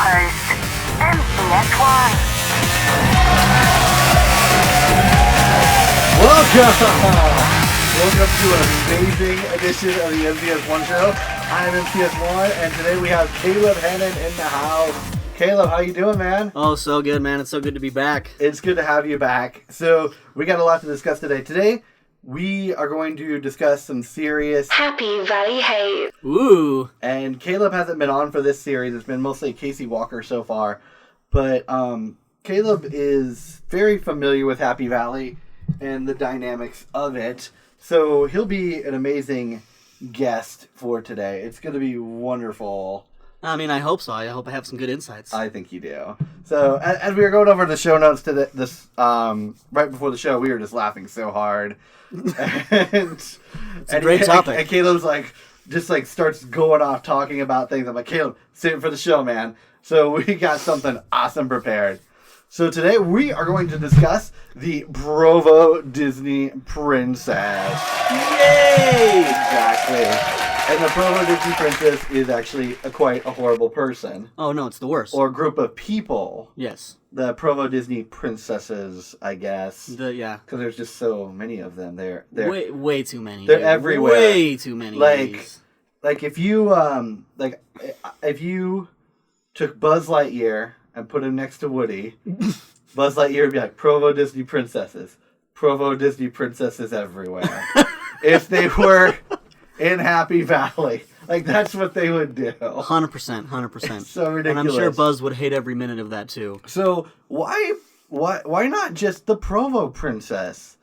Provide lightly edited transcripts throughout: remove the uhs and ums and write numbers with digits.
host, MCS1. Welcome to an amazing edition of the MCS1 show. I'm MCS1, and today we have Caleb Hennon in the house. Caleb, how you doing, man? Oh, so good, man. It's so good to be back. It's good to have you back. So, we got a lot to discuss today. Today, we are going to discuss some serious Happy Valley hate. Ooh. And Caleb hasn't been on for this series. It's been mostly Casey Walker so far. But Caleb is very familiar with Happy Valley and the dynamics of it. So he'll be an amazing guest for today. It's going to be wonderful. I mean, I hope so. I hope I have some good insights. I think you do. So as we were going over the show notes to this right before the show, we were just laughing so hard. It's a great topic. And Caleb's just starts going off talking about things. I'm like, Caleb, save it for the show, man. So we got something awesome prepared. So today we are going to discuss the Provo Disney Princess. Yay! Exactly. And the Provo Disney Princess is actually quite a horrible person. Oh, no, it's the worst. Or group of people. Yes. The Provo Disney Princesses, I guess. Yeah. Because there's just so many of them. They're way too many. They're everywhere. Way too many. Like if you if you took Buzz Lightyear and put him next to Woody, Buzz Lightyear would be like Provo Disney Princesses. Provo Disney Princesses everywhere. If they were in Happy Valley. Like, that's what they would do. 100%. It's so ridiculous. And I'm sure Buzz would hate every minute of that, too. So, why not just the Provo Princess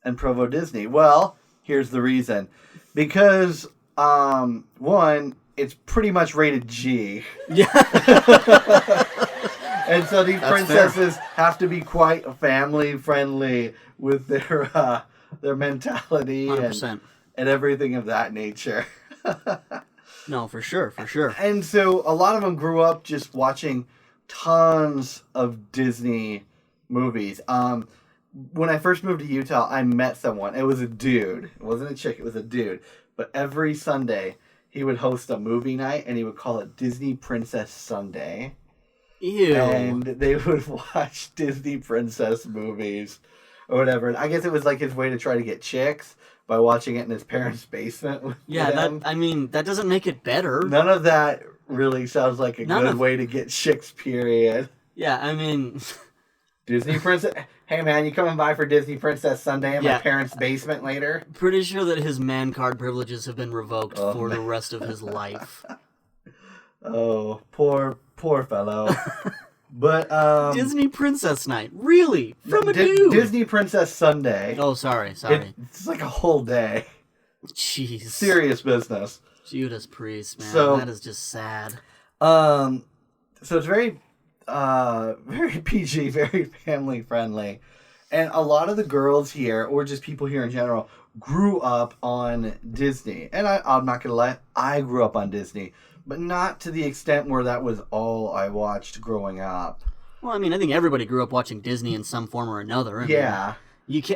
and Provo Disney? Well, here's the reason. Because, one, it's pretty much rated G. Yeah. And so these That's princesses have to be quite family-friendly with their mentality 100%. And everything of that nature. No, for sure. And so a lot of them grew up just watching tons of Disney movies. When I first moved to Utah, I met someone. It was a dude. It wasn't a chick. It was a dude. But every Sunday, he would host a movie night, and he would call it Disney Princess Sunday. Ew. And they would watch Disney Princess movies or whatever. And I guess it was like his way to try to get chicks by watching it in his parents' basement with them. That doesn't make it better. None of that really sounds like a good way to get chicks, period. Yeah, I mean... Disney Princess... Hey, man, you coming by for Disney Princess Sunday in my parents' basement later? Pretty sure that his man card privileges have been revoked for the rest of his life. Oh, poor fellow. But, Disney Princess Night. Really? From a dude? Disney Princess Sunday. Oh, sorry. It's like a whole day. Jeez. Serious business. Judas Priest, man. So, that is just sad. So it's very, very PG, very family friendly. And a lot of the girls here, or just people here in general, grew up on Disney. And I'm not going to lie, I grew up on Disney. But not to the extent where that was all I watched growing up. Well, I mean, I think everybody grew up watching Disney in some form or another. Yeah.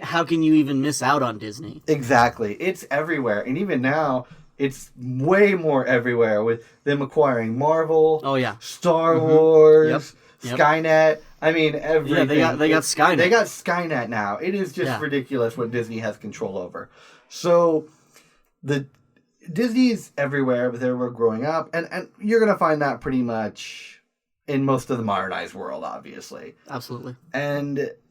How can you even miss out on Disney? Exactly. It's everywhere. And even now, it's way more everywhere with them acquiring Marvel. Oh, yeah. Star Wars. Yep. Skynet. I mean, everything. Yeah, they got Skynet. They got Skynet now. It is just ridiculous what Disney has control over. So, Disney is everywhere with everywhere growing up, and you're going to find that pretty much in most of the modernized world, obviously. Absolutely.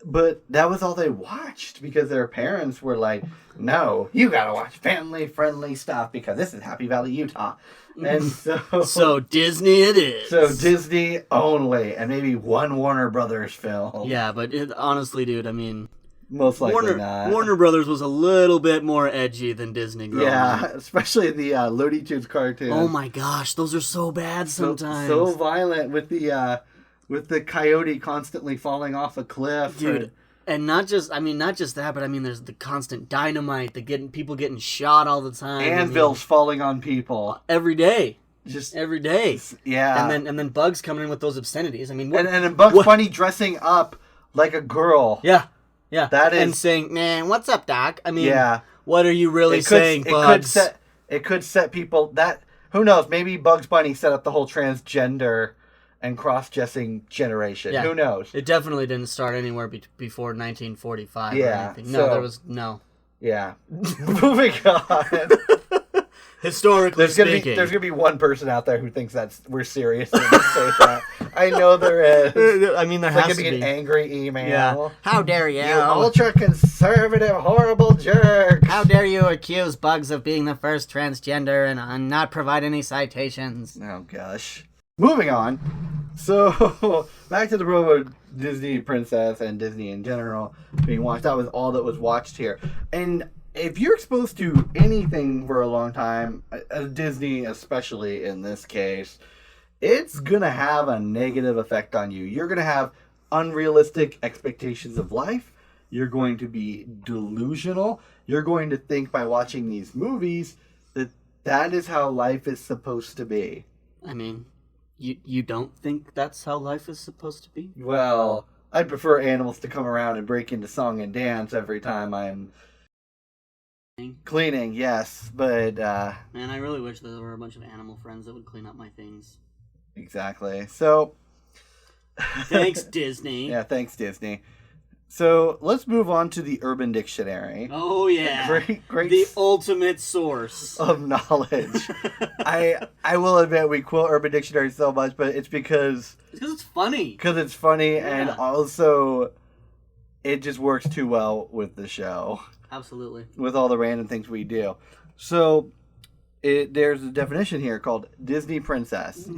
But that was all they watched because their parents were like, no, you got to watch family-friendly stuff because this is Happy Valley, Utah. And So Disney it is. So Disney only, and maybe one Warner Brothers film. Yeah, but honestly, dude, I mean... Most likely not. Warner Brothers was a little bit more edgy than Disney growing up. Yeah, especially the Looney Tunes cartoon. Oh my gosh, those are so bad sometimes. So violent with the coyote constantly falling off a cliff. Dude, and not just that, but I mean there's the constant dynamite, people getting shot all the time. Anvils falling on people. Every day. Just every day. Yeah. And then Bugs coming in with those obscenities. I mean, and Bugs Bunny dressing up like a girl. Yeah. Yeah, that is, and saying, "Man, what's up, Doc?" I mean, what are you really saying, Bugs? It could set people that who knows? Maybe Bugs Bunny set up the whole transgender and cross-dressing generation. Yeah. Who knows? It definitely didn't start anywhere before 1945 or Yeah, anything. No, there was no. Yeah. Moving on. Historically speaking. There's gonna be one person out there who thinks we're serious when we say that. I know there is. I mean, there It's has gonna to be an angry email. Yeah. How dare you? You ultra-conservative, horrible jerk. How dare you accuse Bugs of being the first transgender and not provide any citations? Oh, gosh. Moving on. So, back to the Provo Disney Princess and Disney in general being watched. That was all that was watched here. And if you're exposed to anything for a long time, Disney especially in this case, it's going to have a negative effect on you. You're going to have unrealistic expectations of life. You're going to be delusional. You're going to think by watching these movies that is how life is supposed to be. I mean, you don't think that's how life is supposed to be? Well, I'd prefer animals to come around and break into song and dance every time I'm cleaning, yes, but man, I really wish there were a bunch of animal friends that would clean up my things. Exactly. So thanks, Disney. Yeah, thanks, Disney. So let's move on to the Urban Dictionary. Oh yeah, great the ultimate source of knowledge. I will admit we quote Urban Dictionary so much, but it's because it's funny. Because it's funny, yeah. And also it just works too well with the show. Absolutely. With all the random things we do. So there's a definition here called Disney Princess.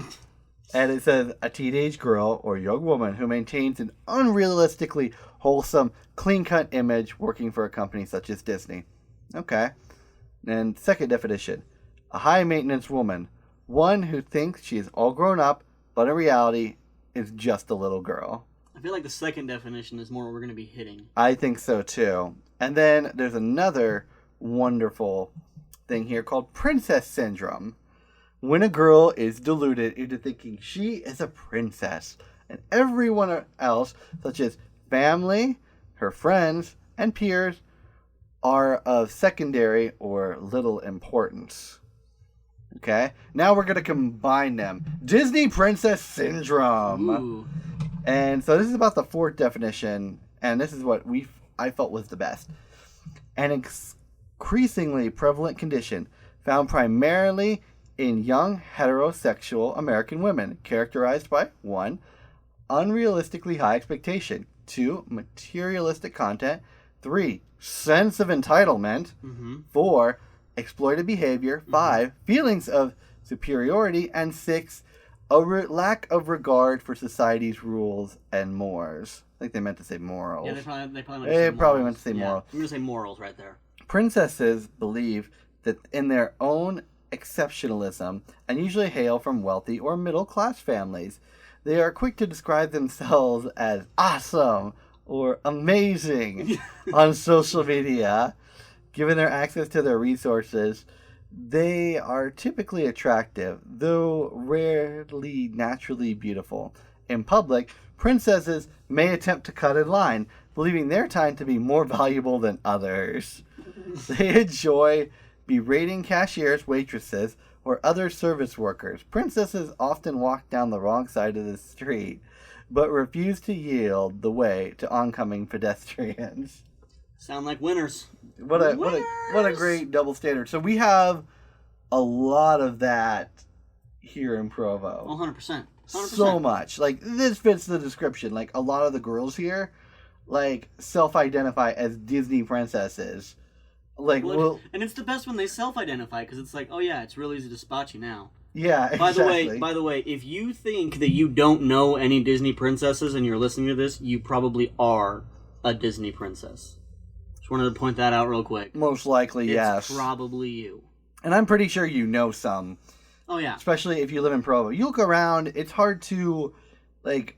And it says, a teenage girl or young woman who maintains an unrealistically wholesome, clean-cut image working for a company such as Disney. Okay. And second definition, a high-maintenance woman. One who thinks she is all grown up, but in reality is just a little girl. I feel like the second definition is more what we're going to be hitting. I think so, too. And then there's another wonderful thing here called Princess Syndrome. When a girl is deluded into thinking she is a princess, and everyone else, such as family, her friends, and peers, are of secondary or little importance. Okay? Now we're going to combine them. Disney Princess Syndrome. Ooh. And so this is about the fourth definition, and this is what I felt was the best. An increasingly prevalent condition found primarily in young heterosexual American women, characterized by 1. Unrealistically high expectation, 2. Materialistic content, 3. Sense of entitlement, 4. Exploited behavior, 5. Feelings of superiority, and 6. A lack of regard for society's rules and mores. I think they meant to say morals. Yeah, they probably meant to say morals. I'm going to say morals right there. Princesses believe that in their own exceptionalism and usually hail from wealthy or middle-class families. They are quick to describe themselves as awesome or amazing on social media. Given their access to their resources, they are typically attractive, though rarely naturally beautiful. In public, princesses may attempt to cut in line, believing their time to be more valuable than others. They enjoy berating cashiers, waitresses, or other service workers. Princesses often walk down the wrong side of the street, but refuse to yield the way to oncoming pedestrians. Sound like winners. What a great double standard. So we have a lot of that here in Provo. 100%. So much. Like, this fits the description. Like, a lot of the girls here, like, self-identify as Disney princesses. Like, and it's the best when they self-identify, because it's like, oh yeah, it's real easy to spot you now. Yeah, exactly. By the way, if you think that you don't know any Disney princesses and you're listening to this, you probably are a Disney princess. Just wanted to point that out real quick. Most likely, yes. It's probably you. And I'm pretty sure you know some. Oh yeah. Especially if you live in Provo. You look around, it's hard to, like,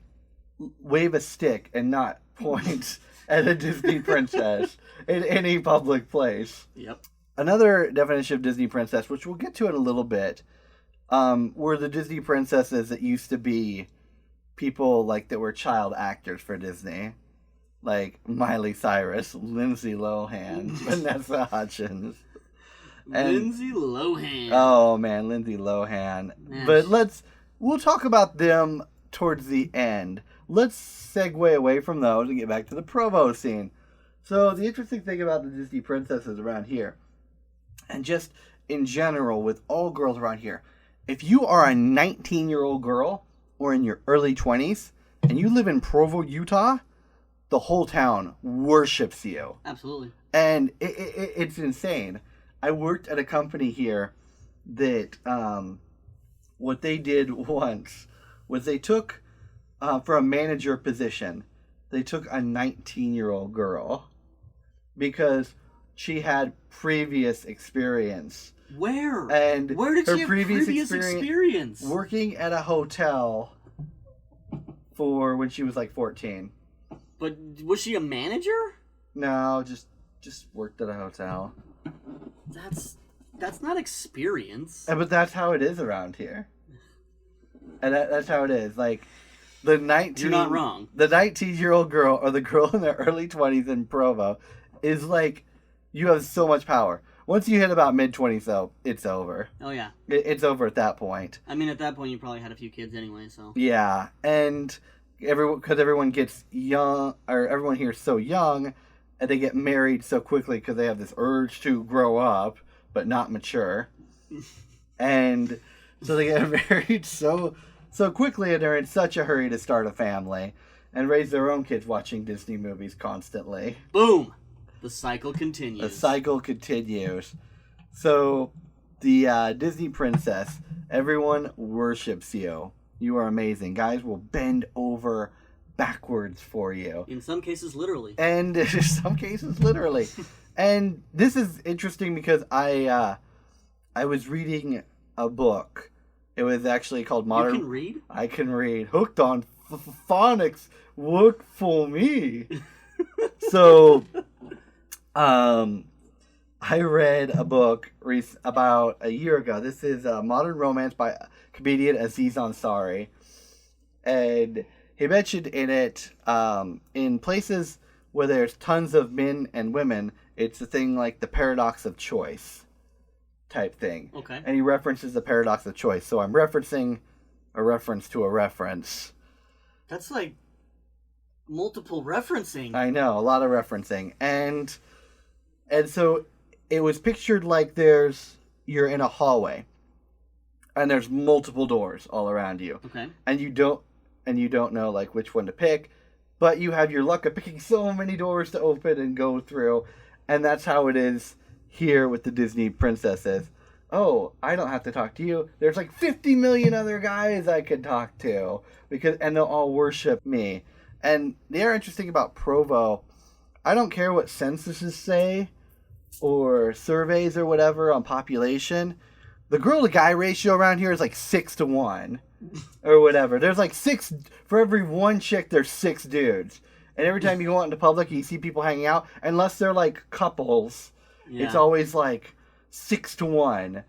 wave a stick and not point at a Disney princess in any public place. Yep. Another definition of Disney princess, which we'll get to in a little bit, were the Disney princesses that used to be people like that were child actors for Disney, like Miley Cyrus, Lindsay Lohan, Vanessa Hudgens. Lindsay Lohan. Oh man, Lindsay Lohan. Man. But we'll talk about them towards the end. Let's segue away from those and get back to the Provo scene. So the interesting thing about the Disney princesses around here, and just in general with all girls around here, if you are a 19-year-old girl or in your early 20s and you live in Provo, Utah, the whole town worships you. Absolutely. And it's insane. I worked at a company here that what they did once was they took, for a manager position, they took a 19-year-old girl because she had previous experience. Where? And where did her she have previous experience? Working at a hotel for when she was like 14. But was she a manager? No, just worked at a hotel. That's not experience. But that's how it is around here. And that's how it is. Like, the 19... You're not wrong. The 19-year-old girl, or the girl in their early 20s in Provo, is like, you have so much power. Once you hit about mid-20s, though, it's over. Oh, yeah. It's over at that point. I mean, at that point, you probably had a few kids anyway, so... Yeah, and because everyone gets young, or everyone here is so young, and they get married so quickly because they have this urge to grow up, but not mature. And so they get married so quickly, and they're in such a hurry to start a family and raise their own kids watching Disney movies constantly. Boom! The cycle continues. The cycle continues. So, the Disney princess, everyone worships you. You are amazing. Guys will bend over backwards for you. In some cases, literally. And in some cases, literally. And this is interesting because I was reading a book. It was actually called Modern... You can read? I can read. Hooked on phonics. Work for me. So... I read a book about a year ago. This is Modern Romance by comedian Aziz Ansari. And he mentioned in it, in places where there's tons of men and women, it's a thing like the paradox of choice type thing. Okay. And he references the paradox of choice. So I'm referencing a reference to a reference. That's like multiple referencing. I know, a lot of referencing. And so it was pictured like you're in a hallway and there's multiple doors all around you. Okay. And you don't know like which one to pick, but you have your luck of picking so many doors to open and go through. And that's how it is here with the Disney princesses. Oh, I don't have to talk to you. There's like 50 million other guys I could talk to and they'll all worship me. And the other interesting about Provo, I don't care what censuses say or surveys or whatever on population. The girl to guy ratio around here is like 6-1 or whatever. There's like for every one chick, there's 6 dudes. And every time you go out into public, you see people hanging out, unless they're like couples. Yeah. It's always like 6-1.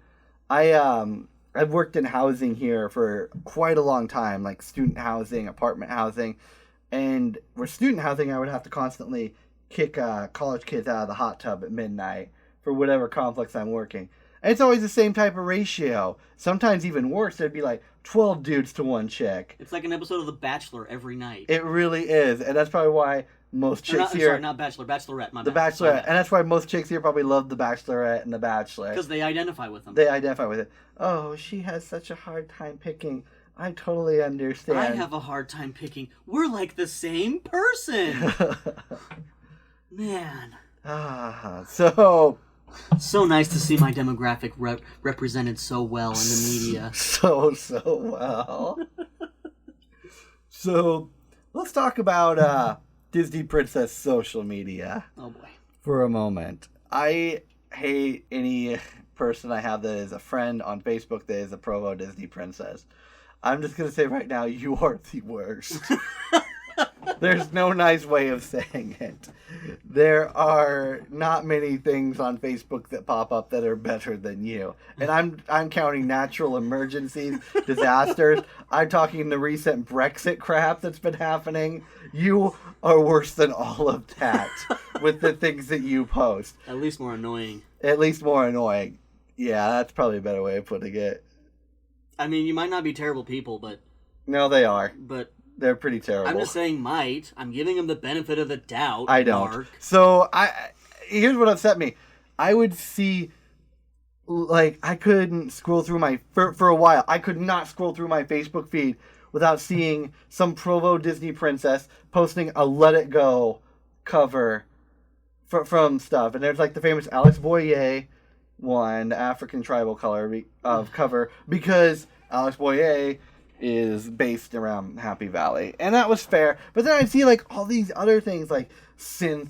I've worked in housing here for quite a long time, like student housing, apartment housing. And for student housing, I would have to constantly kick college kids out of the hot tub at midnight for whatever complex I'm working. And it's always the same type of ratio. Sometimes even worse, there'd be like 12 dudes to 1 chick. It's like an episode of The Bachelor every night. It really is. And that's probably why most chicks here... Sorry, not Bachelor, Bachelorette. The Bachelorette. And that's why most chicks here probably love The Bachelorette and The Bachelor. Because they identify with them. They identify with it. Oh, she has such a hard time picking. I totally understand. I have a hard time picking. We're like the same person. Man. So nice to see my demographic represented so well in the media. So well. So, let's talk about Disney Princess social media. Oh boy. For a moment. I hate any person I have that is a friend on Facebook that is a Provo Disney Princess. I'm just going to say right now, you are the worst. There's no nice way of saying it. There are not many things on Facebook that pop up that are better than you. And I'm counting natural emergencies, disasters. I'm talking the recent Brexit crap that's been happening. You are worse than all of that with the things that you post. At least more annoying. Yeah, that's probably a better way of putting it. I mean, you might not be terrible people, but No, they are. But They're pretty terrible. I'm just saying might. I'm giving him the benefit of the doubt. I don't. Mark. So here's what upset me. I would see, like, I couldn't scroll through for a while. I could not scroll through my Facebook feed without seeing some Provo Disney Princess posting a Let It Go cover from stuff. And there's like the famous Alex Boyer one, the African tribal cover, because Alex Boyer is based around Happy Valley. And that was fair. But then I'd see like all these other things like synth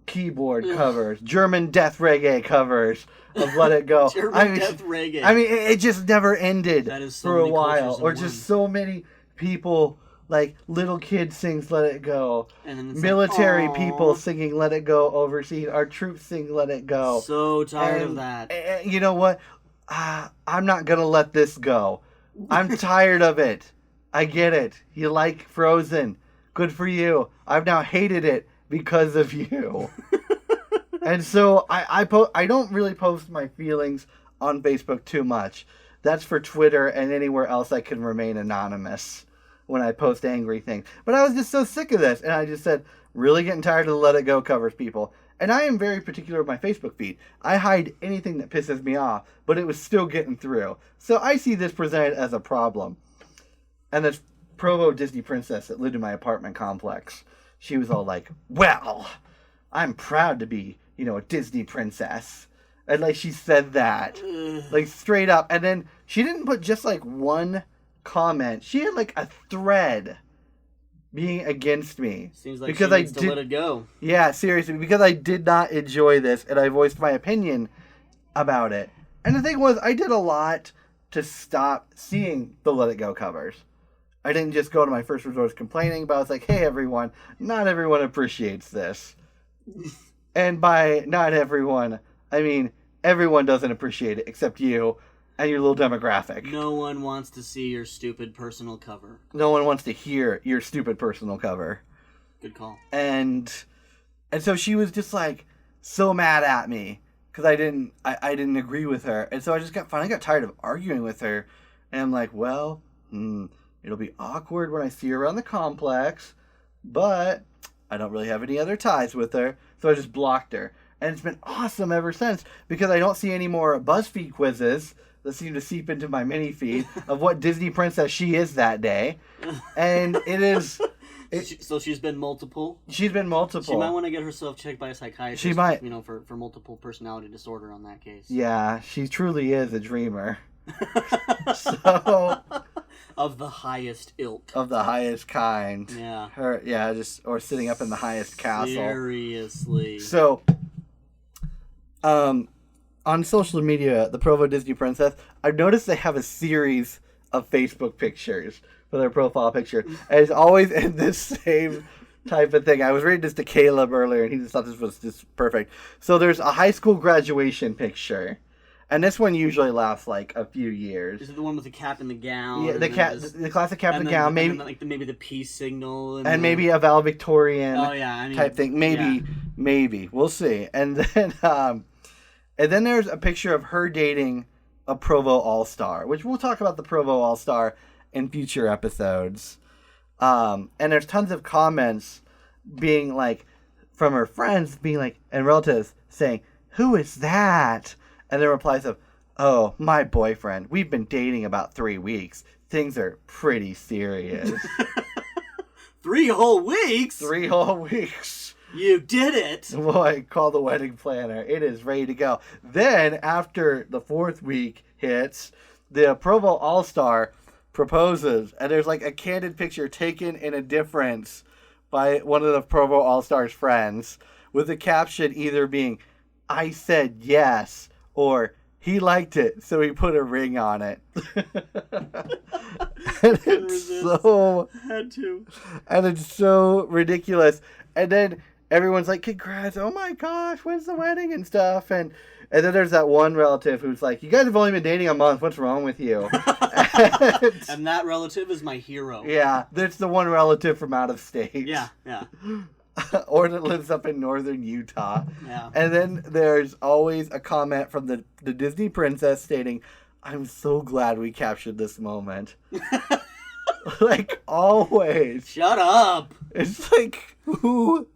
keyboard covers, German death reggae covers of Let It Go. Death reggae. I mean, it just never ended That is so for a many while. cultures in Or one. just so many people, like little kid sings Let It Go. And then it's Military like, people "Aw." sing Let It Go overseas. Our troops sing Let It Go. So tired of And, that. you know what? I'm not going to let this go. I'm tired of it. I get it. You like Frozen. Good for you. I've now hated it because of you. And so I don't really post my feelings on Facebook too much. That's for Twitter and anywhere else I can remain anonymous when I post angry things. But I was just so sick of this. And I just said, really getting tired of the Let It Go covers, people. And I am very particular with my Facebook feed. I hide anything that pisses me off, but it was still getting through. So I see this presented as a problem. And this Provo Disney Princess that lived in my apartment complex, she was all like, well, I'm proud to be, a Disney princess. And like she said that, like straight up. And then she didn't put just like one comment. She had like a thread being against me. Seems like because she needs to let it go. Yeah, seriously, because I did not enjoy this and I voiced my opinion about it. And the thing was, I did a lot to stop seeing the Let It Go covers. I didn't just go to my first resort complaining, but I was like, hey everyone, not everyone appreciates this. And by not everyone, I mean everyone doesn't appreciate it except you and your little demographic. No one wants to see your stupid personal cover. No one wants to hear your stupid personal cover. Good call. And so she was just like so mad at me because I didn't agree with her. And so I just finally got tired of arguing with her. And I'm like, well, it'll be awkward when I see her around the complex, but I don't really have any other ties with her. So I just blocked her. And it's been awesome ever since because I don't see any more BuzzFeed quizzes that seem to seep into my mini feed of what Disney princess she is that day. And it is... So she's been multiple? She's been multiple. She might want to get herself checked by a psychiatrist. She might. For multiple personality disorder on that case. Yeah, she truly is a dreamer. So... Of the highest ilk. Of the highest kind. Yeah. Or sitting up in the highest castle. Seriously. So, on social media, the Provo Disney Princess, I've noticed they have a series of Facebook pictures for their profile picture. And it's always in this same type of thing. I was reading this to Caleb earlier, and he just thought this was just perfect. So there's a high school graduation picture. And this one usually lasts like a few years. Is it the one with the cap and the gown? Yeah, the classic cap and the gown, maybe maybe the peace signal, and maybe a valedictorian type thing. Maybe we'll see. And then there's a picture of her dating a Provo All-Star, which we'll talk about the Provo All-Star in future episodes. And there's tons of comments being like from her friends being like and relatives saying, "Who is that?" And then replies of, "Oh, my boyfriend. We've been dating about 3 weeks. Things are pretty serious." 3 whole weeks? 3 whole weeks. You did it. Boy, call the wedding planner. It is ready to go. Then, after the 4th week hits, the Provo All-Star proposes. And there's like a candid picture taken in a difference by one of the Provo All-Star's friends. With the caption either being, "I said yes," or "he liked it, so he put a ring on it." And it's so ridiculous. And then everyone's like, "Congrats, oh my gosh, when's the wedding?" and stuff. And then there's that one relative who's like, "You guys have only been dating a month, what's wrong with you?" And that relative is my hero. Yeah, there's the one relative from out of state. Yeah. Or that lives up in northern Utah. Yeah. And then there's always a comment from the Disney princess stating, I'm so glad we captured this moment. Like, always. Shut up. It's like, who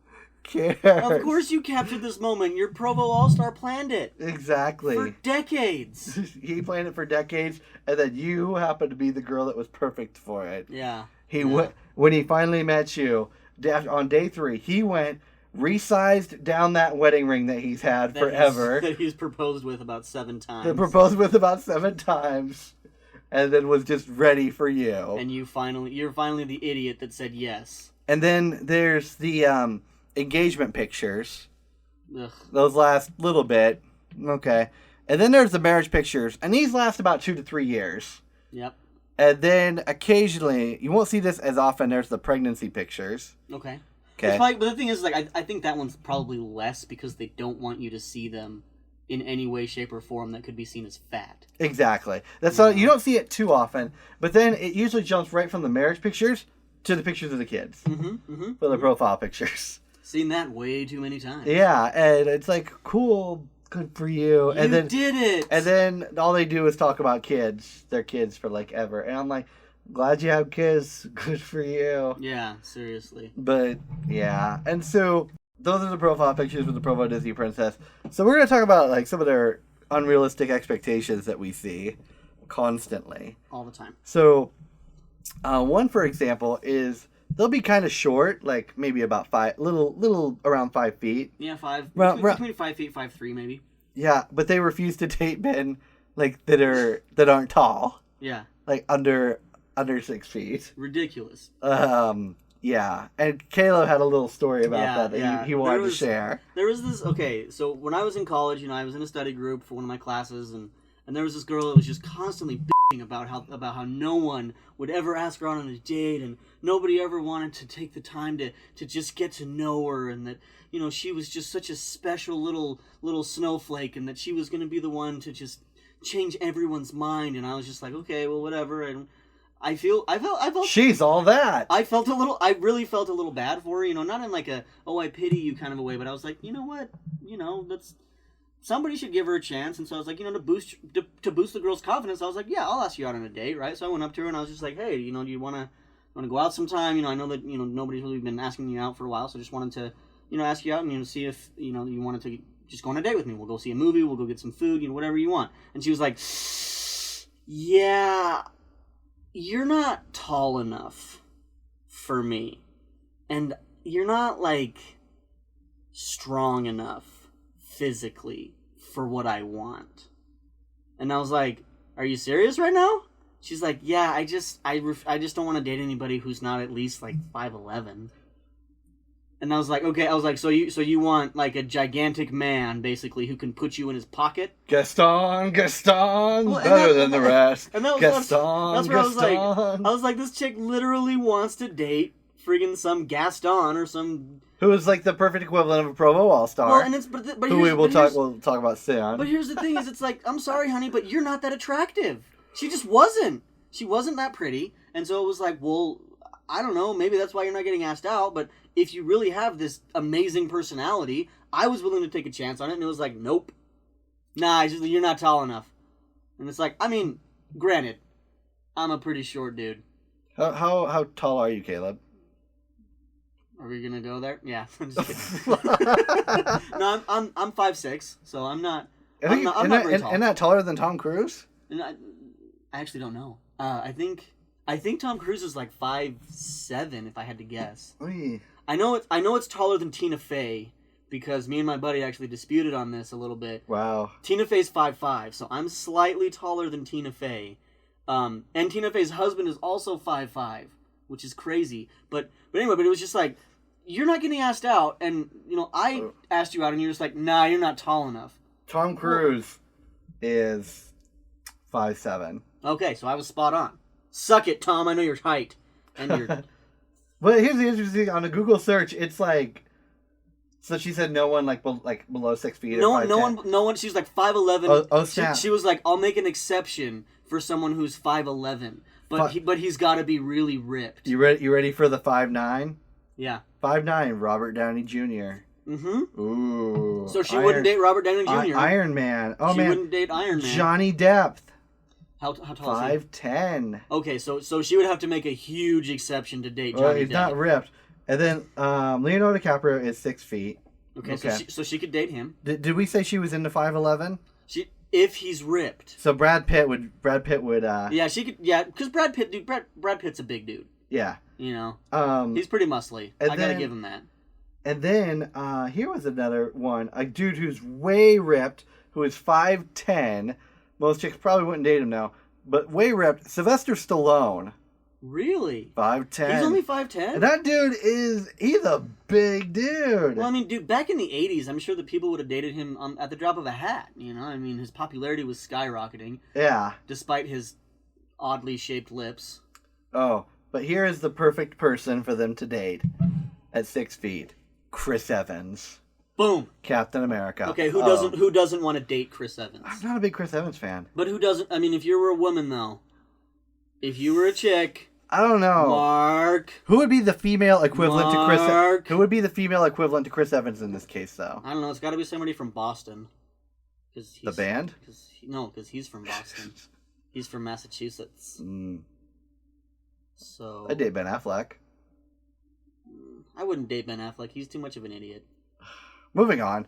cares? Of course you captured this moment. Your Provo All-Star planned it. Exactly. For decades. He planned it for decades, and then you happened to be the girl that was perfect for it. Yeah. When he finally met you, on day 3, he went, resized down that wedding ring that he's had forever. That he's proposed with about 7 times. That proposed with about 7 times. And then was just ready for you. And you're finally the idiot that said yes. And then there's the engagement pictures. Ugh. Those last little bit. Okay. And then there's the marriage pictures. And these last about 2 to 3 years. Yep. And then occasionally, you won't see this as often, there's the pregnancy pictures. Okay. Okay. But the thing is, like, I think that one's probably less because they don't want you to see them in any way, shape, or form that could be seen as fat. Exactly. That's all. You don't see it too often, but then it usually jumps right from the marriage pictures to the pictures of the kids for the profile pictures. Seen that way too many times. Yeah, and it's like, cool, good for you. And then did it. And then all they do is talk about kids, their kids for like ever, and I'm like, glad you have kids, good for you. Yeah, seriously. But yeah, and so those are the profile pictures with the Provo Disney Princess. So we're going to talk about like some of their unrealistic expectations that we see constantly. All the time. So one, for example, is they'll be kind of short, like maybe about little around 5 feet. Yeah, 5. Between 5 feet, 5'3", maybe. Yeah, but they refuse to date men like that aren't tall. Yeah. Like under 6 feet. Ridiculous. Yeah, and Caleb had a little story about that he wanted to share. There was this, okay, so when I was in college, I was in a study group for one of my classes, and there was this girl that was just constantly bitching about how no one would ever ask her out on a date, and nobody ever wanted to take the time to just get to know her, and that, she was just such a special little snowflake, and that she was going to be the one to just change everyone's mind. And I was just like, okay, well, whatever. And I felt she's all that. I really felt a little bad for her, not in like a, oh, I pity you kind of a way, but I was like, you know what, that's, somebody should give her a chance. And so I was like, to boost the girl's confidence, I was like, yeah, I'll ask you out on a date, right? So I went up to her and I was just like, hey, do you want to go out sometime? I know that, nobody's really been asking you out for a while, so I just wanted to, ask you out and, see if, you wanted to just go on a date with me. We'll go see a movie, we'll go get some food, whatever you want. And she was like, yeah, you're not tall enough for me. And you're not, like, strong enough physically for what I want. And I was like, are you serious right now? She's like, yeah, I just don't want to date anybody who's not at least, like, 5'11". And I was like, okay, so you want, like, a gigantic man, basically, who can put you in his pocket? Gaston, better than the rest. And that was, Gaston, that's where I was like, this chick literally wants to date friggin' some Gaston or some... Who is, like, the perfect equivalent of a Provo All-Star. Well, and we'll talk about soon. But here's the thing, is it's like, I'm sorry, honey, but you're not that attractive. She just wasn't. She wasn't that pretty. And so it was like, well, I don't know, maybe that's why you're not getting asked out, but if you really have this amazing personality, I was willing to take a chance on it, and it was like, nope. Nah, you're not tall enough. And it's like, granted, I'm a pretty short dude. How tall are you, Caleb? Are we gonna go there? Yeah, I'm just kidding. No, I'm 5'6", so I'm not very tall. Isn't that taller than Tom Cruise? And I actually don't know. I think Tom Cruise is like 5'7", if I had to guess. Oy. I know it's taller than Tina Fey, because me and my buddy actually disputed on this a little bit. Wow. Tina Fey's 5'5", so I'm slightly taller than Tina Fey. And Tina Fey's husband is also 5'5", which is crazy. But anyway, it was just like, you're not getting asked out, and I asked you out, and you're just like, nah, you're not tall enough. Tom Cruise is 5'7". Okay, so I was spot on. Suck it, Tom. I know your height, and you're. But here's the interesting thing. On a Google search, it's like, so she said no one below 6 feet. No one. She's like 5'11". Oh, snap. She was like, I'll make an exception for someone who's 5'11", but he's got to be really ripped. You ready for the 5'9"? Yeah. 5'9", Robert Downey Jr. Mm-hmm. Ooh. So she wouldn't date Robert Downey Jr. Iron Man. Oh, man. She wouldn't date Iron Man. Johnny Depp. How tall is he? 5'10". Okay, so she would have to make a huge exception to date Johnny Well, he's Depp. not ripped. And then Leonardo DiCaprio is 6 feet. Okay. So she could date him. Did we say she was into 5'11"? If he's ripped. So Brad Pitt would. Yeah, she could. Yeah, because Brad Pitt's a big dude. Yeah. You know. He's pretty muscly. I gotta give him that. And then here was another one, a dude who's way ripped, who is 5'10". Most chicks probably wouldn't date him now, but way ripped. Sylvester Stallone. Really? 5'10". He's only 5'10"? And that dude he's a big dude. Well, I mean, dude, back in the 80s, I'm sure that people would have dated him at the drop of a hat, you know? I mean, his popularity was skyrocketing. Yeah. Despite his oddly shaped lips. Oh, but here is the perfect person for them to date at 6 feet. Chris Evans. Boom. Captain America. Okay, who doesn't want to date Chris Evans? I'm not a big Chris Evans fan. But who doesn't? I mean, if you were a woman, though. If you were a chick... I don't know. Mark. Who would be the female equivalent to Chris? Mark. Who would be the female equivalent to Chris Evans in this case, though? I don't know. It's got to be somebody from Boston. The band? Because he's from Boston. He's from Massachusetts. So I'd date Ben Affleck. I wouldn't date Ben Affleck. He's too much of an idiot. Moving on.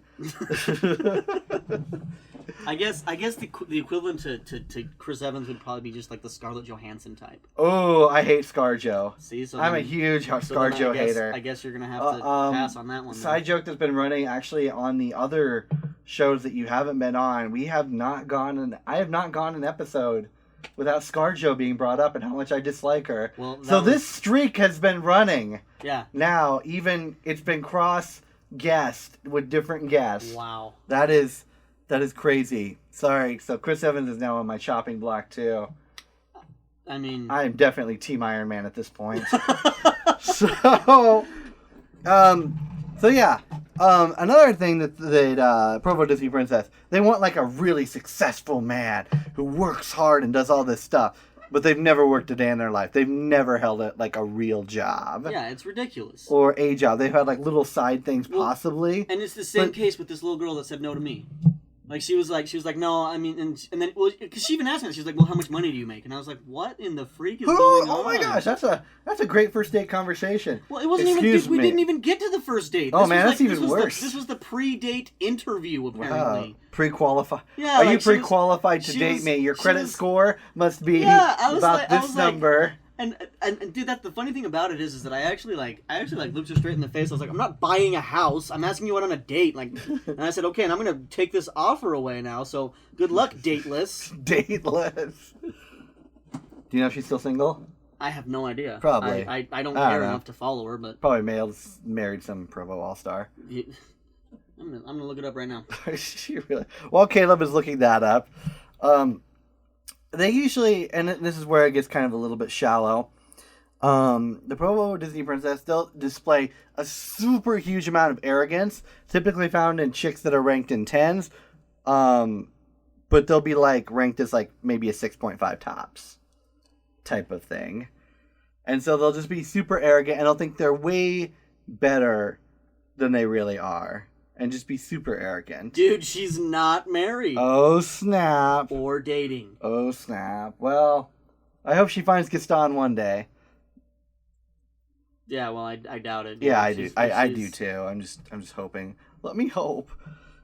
I guess the equivalent to Chris Evans would probably be just like the Scarlett Johansson type. Oh, I hate ScarJo. See, I'm a huge ScarJo hater. I guess you're gonna have to pass on that one. Side joke that's been running actually on the other shows that you haven't been on. I have not gone an episode without ScarJo being brought up and how much I dislike her. Well, this streak has been running. Yeah. Now, even it's been cross-guessed with different guests. Wow. That is crazy. Sorry. So Chris Evans is now on my chopping block too. I mean, I am definitely Team Iron Man at this point. So yeah. Another thing that Provo Disney Princess, they want like a really successful man who works hard and does all this stuff, but they've never worked a day in their life. They've never held it like a real job. Yeah, it's ridiculous. Or a job. They've had like little side things possibly. And it's the same case with this little girl that said no to me. Like she was like no, I mean, and then because she even asked me, she was like, well, how much money do you make? And I was like, what in the freak is going on? Oh my gosh, that's a great first date conversation. Well, it wasn't we didn't even get to the first date. That's even worse. This was the pre-date interview apparently. Wow. Pre-qualified. Yeah, are you pre-qualified to date me? Your credit score must be about this number. And dude, that's the funny thing about it is that I actually looked her straight in the face. I was like, I'm not buying a house. I'm asking you out on a date. Like, and I said, okay, and I'm gonna take this offer away now. So good luck, dateless. Dateless. Do you know if she's still single? I have no idea. Probably. I don't care enough to follow her, but probably married some Provo All-Star. I'm gonna look it up right now. She really. While Caleb is looking that up, they usually, and this is where it gets kind of a little bit shallow, the Provo Disney Princess, they'll display a super huge amount of arrogance, typically found in chicks that are ranked in 10s, but they'll be like ranked as like maybe a 6.5 tops type of thing. And so they'll just be super arrogant and they'll think they're way better than they really are. And just be super arrogant. Dude, she's not married. Oh, snap. Or dating. Oh, snap. Well, I hope she finds Gaston one day. Yeah, well, I doubt it. Yeah, I do. I do too. I'm just hoping. Let me hope.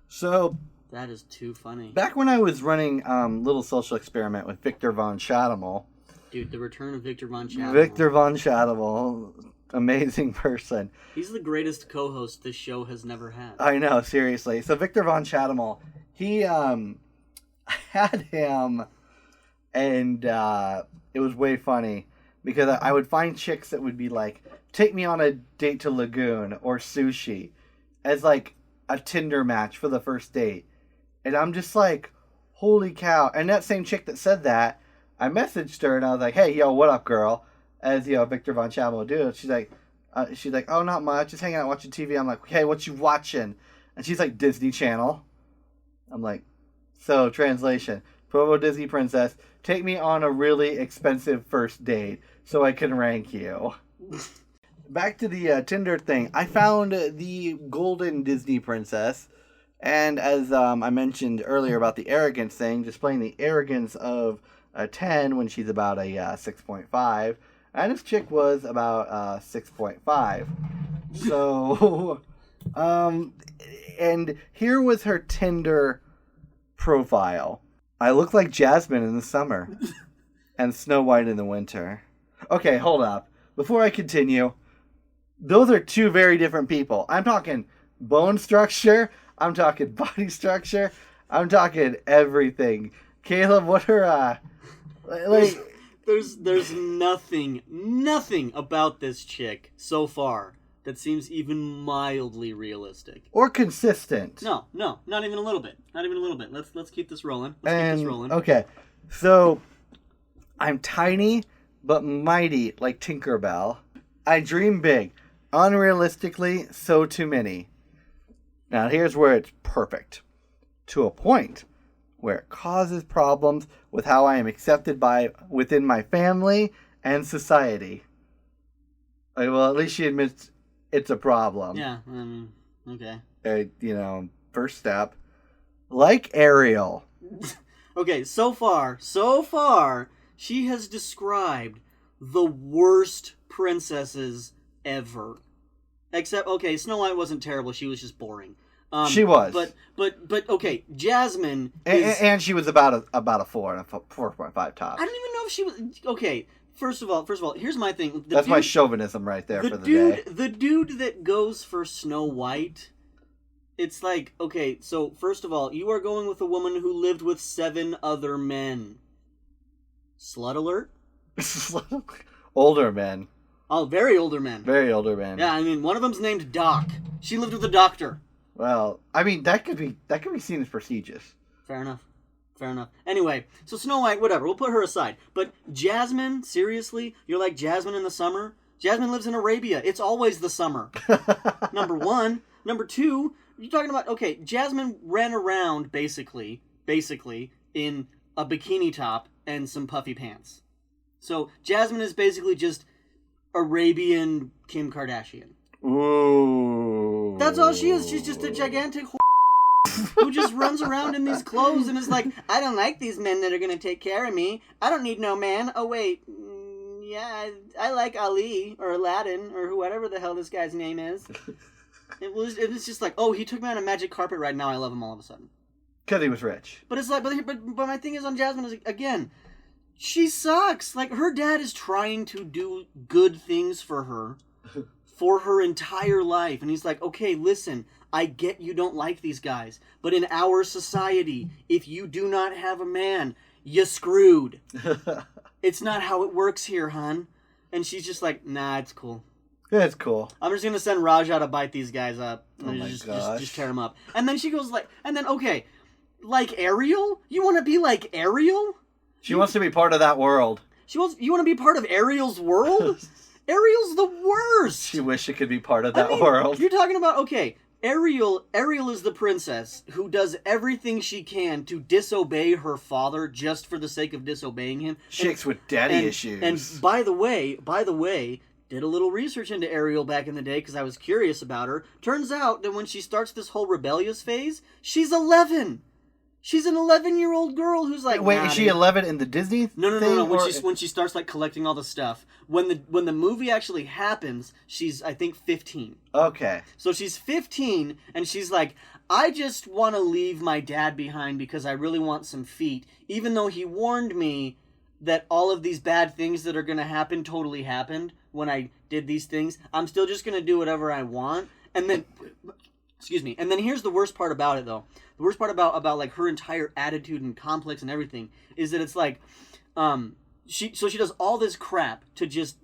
So... That is too funny. Back when I was running Little Social Experiment with Victor Von Schademel. Dude, the return of Victor Von Schademel. Victor Von Schademel. Amazing person. He's the greatest co-host this show has never had. I know, seriously. So Victor Von Schademel, he had him, and it was way funny because I would find chicks that would be like, take me on a date to Lagoon or sushi as like a Tinder match for the first date. And I'm just like, holy cow. And that same chick that said that, I messaged her and I was like, hey, yo, what up, girl? As Victor Von Schademel would do. She's like, oh, not much, just hanging out watching TV. I'm like, hey, what you watching? And she's like, Disney Channel. I'm like, so translation, Provo Disney Princess, take me on a really expensive first date so I can rank you. Back to the Tinder thing. I found the Golden Disney Princess, and as I mentioned earlier about the arrogance thing, displaying the arrogance of a 10 when she's about a 6.5. And this chick was about 6.5. So, and here was her Tinder profile. I look like Jasmine in the summer and Snow White in the winter. Okay, hold up. Before I continue, those are two very different people. I'm talking bone structure. I'm talking body structure. I'm talking everything. Caleb, what are, There's nothing about this chick so far that seems even mildly realistic. Or consistent. No, not even a little bit. Let's keep this rolling. Keep this rolling. Okay, so I'm tiny but mighty like Tinkerbell. I dream big. Unrealistically, so too many. Now here's where it's perfect. To a point where it causes problems with how I am accepted within my family and society. Well, at least she admits it's a problem. Yeah, okay. First step. Like Ariel. Okay, so far, she has described the worst princesses ever. Except, okay, Snow White wasn't terrible. She was just boring. She was. But okay, Jasmine and she was about a 4 and a 4.5 top. I don't even know if she was... Okay, first of all, here's my thing. That's my chauvinism right there for the day. The dude that goes for Snow White, it's like, okay, so first of all, you are going with a woman who lived with 7 other men. Slut alert? Older men. Oh, very older men. Very older men. Yeah, I mean, one of them's named Doc. She lived with a doctor. Well, I mean, that could be seen as prestigious. Fair enough. Anyway, so Snow White, whatever, we'll put her aside. But Jasmine, seriously? You're like Jasmine in the summer? Jasmine lives in Arabia. It's always the summer. Number one. Number two, you're talking about, okay, Jasmine ran around, basically, in a bikini top and some puffy pants. So Jasmine is basically just Arabian Kim Kardashian. Ooh. That's all she is. She's just a gigantic who just runs around in these clothes and is like, I don't like these men that are going to take care of me. I don't need no man. Oh, wait. Yeah, I like Ali or Aladdin or whatever the hell this guy's name is. It was just like, oh, he took me on a magic carpet ride. Now I love him all of a sudden. Because he was rich. But it's like, but my thing is on Jasmine is, again, she sucks. Like, her dad is trying to do good things for her entire life. And he's like, okay, listen, I get you don't like these guys, but in our society, if you do not have a man, you screwed. It's not how it works here, hon. And she's just like, nah, it's cool. Yeah, it's cool. I'm just going to send Raja to bite these guys up. Oh my gosh. Just tear them up. And then she goes okay, like Ariel? You want to be like Ariel? She wants to be part of that world. You want to be part of Ariel's world? Ariel's the worst. She wished she could be part of that world. You're talking about, okay, Ariel is the princess who does everything she can to disobey her father just for the sake of disobeying him. Chicks with daddy issues. And by the way, did a little research into Ariel back in the day because I was curious about her. Turns out that when she starts this whole rebellious phase, she's 11. She's an 11-year-old girl who's like... Wait, is she 11 in the Disney No. thing, When she starts like collecting all the stuff. When the movie actually happens, she's, I think, 15. Okay. So she's 15, and she's like, I just want to leave my dad behind because I really want some feet. Even though he warned me that all of these bad things that are going to happen totally happened when I did these things. I'm still just going to do whatever I want. And then... Excuse me. And then here's the worst part about it, though. The worst part about like her entire attitude and complex and everything is that it's like, she does all this crap to just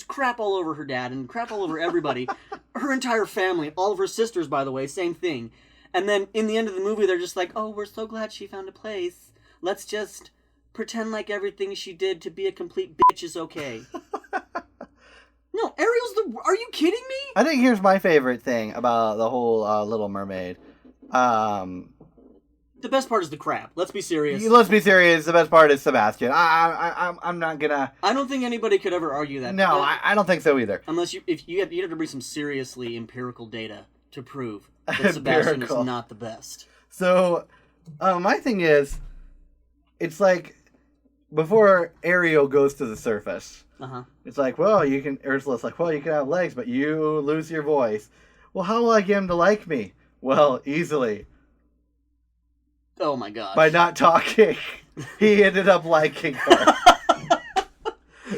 crap all over her dad and crap all over everybody, her entire family, all of her sisters, by the way, same thing. And then in the end of the movie, they're just like, oh, we're so glad she found a place. Let's just pretend like everything she did to be a complete bitch is okay. No, Ariel's are you kidding me? I think here's my favorite thing about the whole Little Mermaid. The best part is the crap. Let's be serious. Let's be serious. The best part is Sebastian. I'm not gonna... I don't think anybody could ever argue that. No, I don't think so either. Unless you have to bring some seriously empirical data to prove that Sebastian is not the best. So, my thing is, it's like, before Ariel goes to the surface, Uh-huh. it's like, well, Ursula's like, well, you can have legs, but you lose your voice. Well, how will I get him to like me? Well, easily. Oh my gosh. By not talking. He ended up liking her.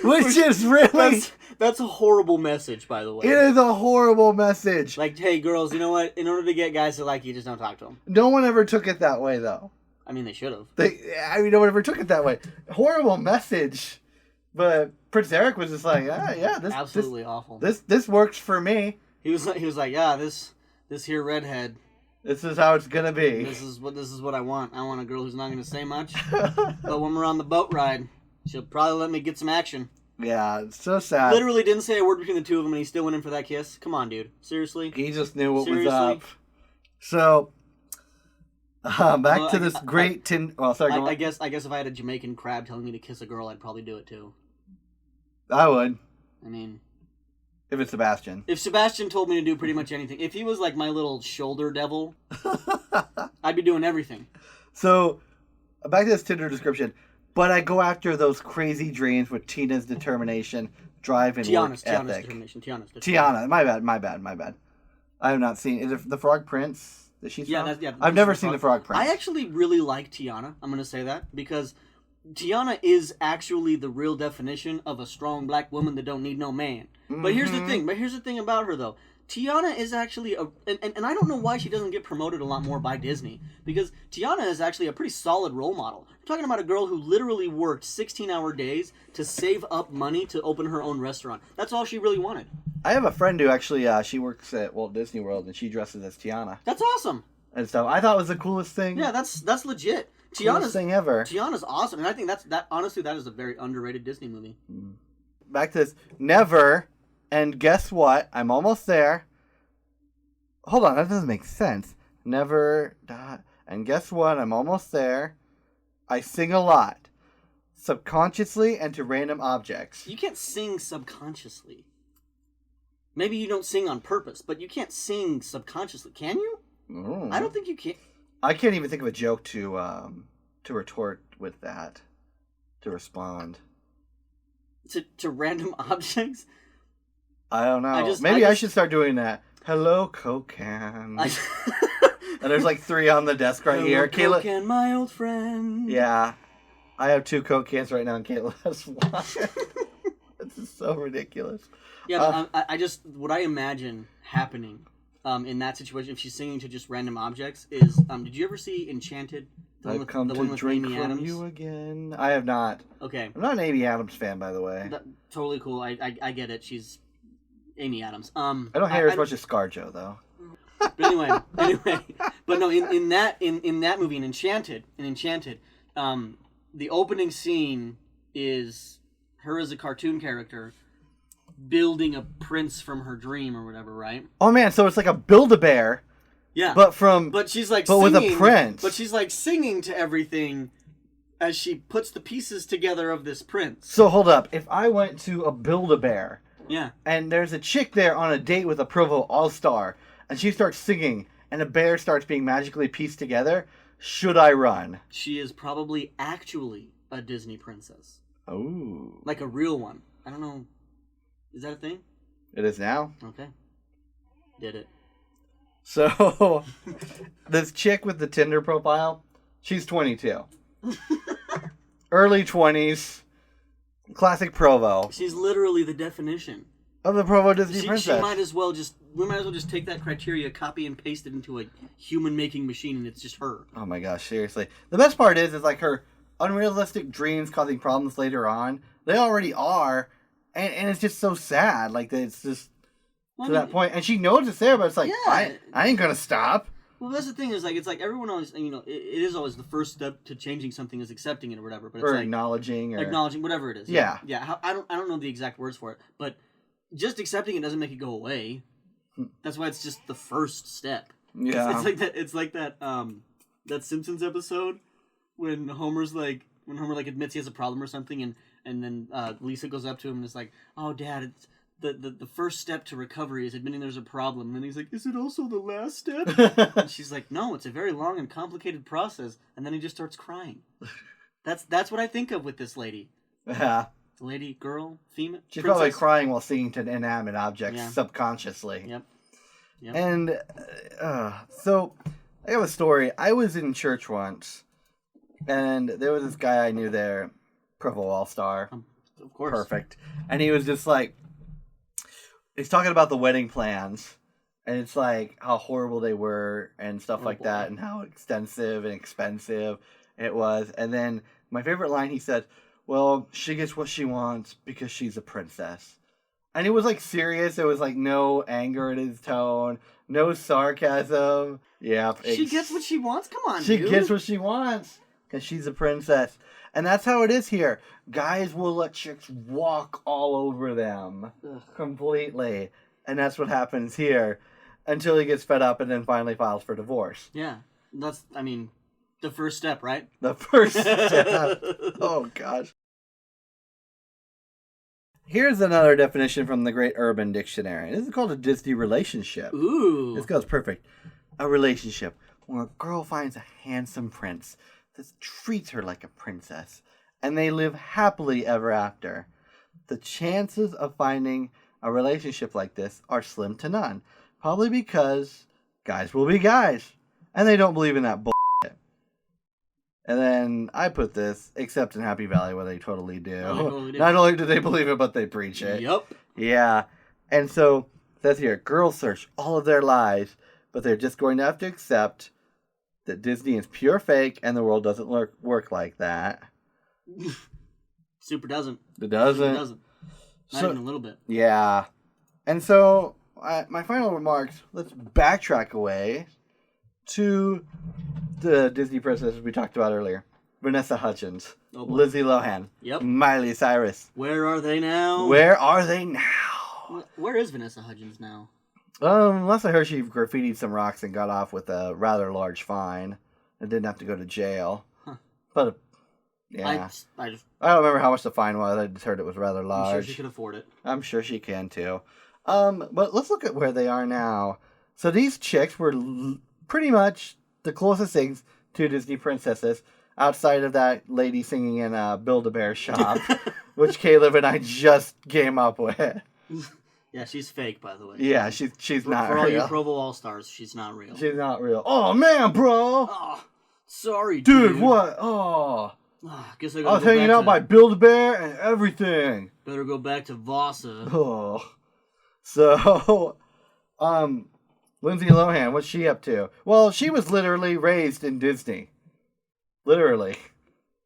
Which is really... That's a horrible message, by the way. It is a horrible message. Like, hey, girls, you know what? In order to get guys to like you, just don't talk to them. No one ever took it that way, though. I mean, they should have. No one ever took it that way. Horrible message. But Prince Eric was just like, this absolutely awful. This works for me. He was like, yeah, this here redhead. This is how it's gonna be. This is what I want. I want a girl who's not gonna say much, but when we're on the boat ride, she'll probably let me get some action. Yeah, it's so sad. Literally didn't say a word between the two of them, and he still went in for that kiss. Come on, dude. Seriously? He just knew what Seriously? was up. So, back to this great tin. Well, sorry. I guess if I had a Jamaican crab telling me to kiss a girl, I'd probably do it too. I would. I mean, if it's Sebastian. If Sebastian told me to do pretty much anything, if he was like my little shoulder devil, I'd be doing everything. So, back to this Tinder description. But I go after those crazy dreams with Tina's determination, drive, and work ethic. Determination. Tiana. My bad. I have not seen. Is it the Frog Prince that she's from? Yeah. I've never seen the Frog Prince. I actually really like Tiana. I'm going to say that because Tiana is actually the real definition of a strong black woman that don't need no man. Mm-hmm. But here's the thing about her though. Tiana is actually and I don't know why she doesn't get promoted a lot more by Disney, because Tiana is actually a pretty solid role model. We're talking about a girl who literally worked 16-hour days to save up money to open her own restaurant. That's all she really wanted. I have a friend who actually she works at Walt Disney World and she dresses as Tiana. That's awesome. And so I thought it was the coolest thing. Yeah, that's legit. Coolest thing ever. Tiana's awesome, and I think that honestly that is a very underrated Disney movie. Back to this. Never. And guess what? I'm almost there. Hold on, that doesn't make sense. Never. And guess what? I'm almost there. I sing a lot. Subconsciously and to random objects. You can't sing subconsciously. Maybe you don't sing on purpose, but you can't sing subconsciously. Can you? I don't think you can. I can't even think of a joke to retort with that. To respond. To random objects? I don't know. Maybe I should start doing that. Hello, Coke can. And there's like 3 on the desk right here. Coke can, my old friend. Yeah. I have 2 Coke cans right now and Kayla has 1. This is so ridiculous. Yeah, what I imagine happening in that situation, if she's singing to just random objects, is, did you ever see Enchanted? I've come to drink from you again. I have not. Okay. I'm not an Amy Adams fan, by the way. Totally cool. I get it. She's Amy Adams. I don't hate her as much as ScarJo, though. But anyway, but no, in that movie, in Enchanted, the opening scene is her as a cartoon character building a prince from her dream or whatever, right? Oh man, so it's like a Build-A-Bear. Yeah. But she's like singing, with a prince. But she's like singing to everything as she puts the pieces together of this prince. So hold up, if I went to a Build-A-Bear, yeah, and there's a chick there on a date with a Provo All-Star, and she starts singing, and a bear starts being magically pieced together, should I run? She is probably actually a Disney princess. Oh. Like a real one. I don't know. Is that a thing? It is now. Okay. Did it. So, this chick with the Tinder profile, she's 22. Early 20s. Classic Provo. She's literally the definition of the Provo Disney Princess. We might as well just take that criteria, copy and paste it into a human-making machine, and it's just her. Oh my gosh, seriously. The best part is like her unrealistic dreams causing problems later on. They already are, and it's just so sad. Like, it's just that point. And she knows it's there, but it's like, yeah. I ain't gonna stop. Well, that's the thing is, like, it's like everyone always, it is always the first step to changing something is accepting it or whatever. But it's or like acknowledging, whatever it is. Yeah. Yeah. I don't know the exact words for it, but just accepting it doesn't make it go away. That's why it's just the first step. Yeah. It's like that that Simpsons episode when Homer admits he has a problem or something, and then Lisa goes up to him and is like, "Oh, Dad, it's the first step to recovery is admitting there's a problem." And then he's like, "Is it also the last step?" And she's like, "No, it's a very long and complicated process." And then he just starts crying. That's what I think of with this lady. Yeah. Lady, girl, female. She's princess. probably crying while singing to inanimate objects Yeah. subconsciously. Yep. And so I have a story. I was in church once, and there was this guy I knew there, Provo All-Star. Of course. Perfect. And he was just like, he's talking about the wedding plans, and it's like how horrible they were and stuff like that, and how extensive and expensive it was. And then my favorite line, he said, well, she gets what she wants because she's a princess. And it was like serious. There was like no anger in his tone, no sarcasm. Yep. She gets what she wants? Come on, She dude. gets what she wants because she's a princess. And that's how it is here. Guys will let chicks walk all over them completely. And that's what happens here until he gets fed up and then finally files for divorce. Yeah. That's, I mean, the first step, right? The first step. Oh, gosh. Here's another definition from the Great Urban Dictionary. This is called a Disney relationship. Ooh. This goes perfect. A relationship where a girl finds a handsome prince that treats her like a princess, and they live happily ever after. The chances of finding a relationship like this are slim to none, probably because guys will be guys, and they don't believe in that bullshit. And then I put this, except in Happy Valley, where they totally do. Totally do. Not only do they believe it, but they preach it. Yup. Yeah. And so, it says here, girls search all of their lives, but they're just going to have to accept that Disney is pure fake and the world doesn't work like that. Super doesn't. It doesn't. Super doesn't. Not So- even a little bit. Yeah. And so, my final remarks, let's backtrack away to the Disney princesses we talked about earlier. Vanessa Hudgens, Oh, boy. Lindsay Lohan, Yep. Miley Cyrus. Where are they now? Where are they now? Where is Vanessa Hudgens now? Unless I heard she graffitied some rocks and got off with a rather large fine and didn't have to go to jail. Huh. But, yeah. I just, I don't remember how much the fine was. I just heard it was rather I'm large. sure she could afford it. I'm sure she can too. But let's look at where they are now. So these chicks were pretty much the closest things to Disney princesses outside of that lady singing in a Build-A-Bear shop, which Caleb and I just came up with. Yeah, she's fake, by the way. Yeah, she's not For all you real. Provo All-Stars, she's not real. She's not real. Oh man, bro! Oh, sorry, Dude, what? Oh. Guess I I gotta was go hanging back out to, by Build-A-Bear and everything. Better go back to Vasa. Oh. So, Lindsay Lohan, what's she up to? Well, she was literally raised in Disney. Literally.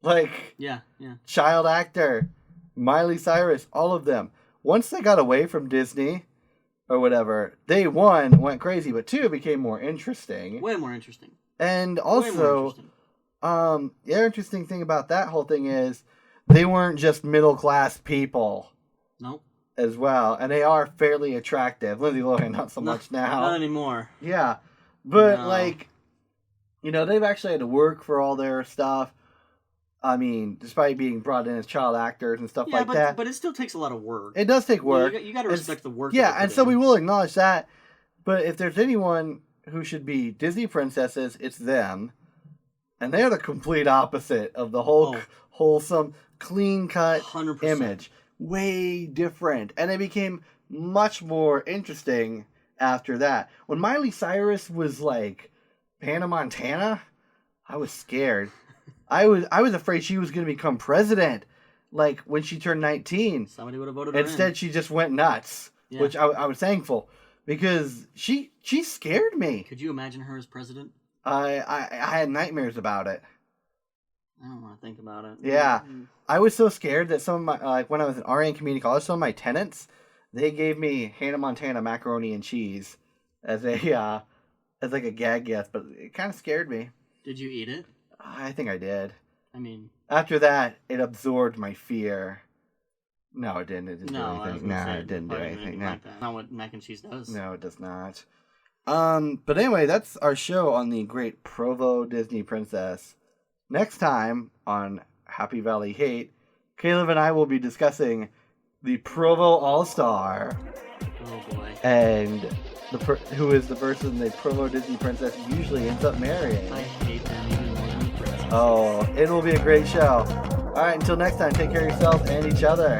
Like, Yeah. child actor, Miley Cyrus, all of them. Once they got away from Disney, or whatever, they, one, went crazy, but two, became more interesting. Way more interesting. And Way more also, interesting. the other interesting thing about that whole thing is, they weren't just middle-class people. Nope. As well, and they are fairly attractive. Lindsay Lohan, not so much now. Not anymore. Yeah, but No. like, you know, they've actually had to work for all their stuff. I mean, despite being brought in as child actors and stuff Yeah, like but that, but it still takes a lot of work. it does take work. You got to respect the work. Yeah, that they and put so in. we will acknowledge that. But if there's anyone who should be Disney princesses, it's them, and they're the complete opposite of the whole wholesome, clean-cut 100%. image. Way different, and it became much more interesting after that. When Miley Cyrus was like Hannah Montana, I was scared. I was afraid she was going to become president. Like when she turned 19, Somebody would have voted her instead in. she just went nuts, Yeah. which I was thankful because she scared me. Could you imagine her as president? I had nightmares about it. I don't want to think about it. Yeah. I was so scared that some of my, like when I was in RA in community college, some of my tenants, they gave me Hannah Montana macaroni and cheese as a, as like a gag gift, but it kind of scared me. Did you eat it? I think I did. I mean, After that, it absorbed my fear. No, it didn't. It didn't no, do I was anything. gonna No, say, it didn't do probably anything. anything No. like that. Not what mac and cheese does. No, it does not. But anyway, that's our show on the great Provo Disney Princess. Next time on Happy Valley Hate, Caleb and I will be discussing the Provo All-Star Oh boy. and who is the person the Provo Disney Princess usually ends up marrying. I hate them even more than the princess. Oh, it will be a great show. All right, until next time, take care of yourself and each other.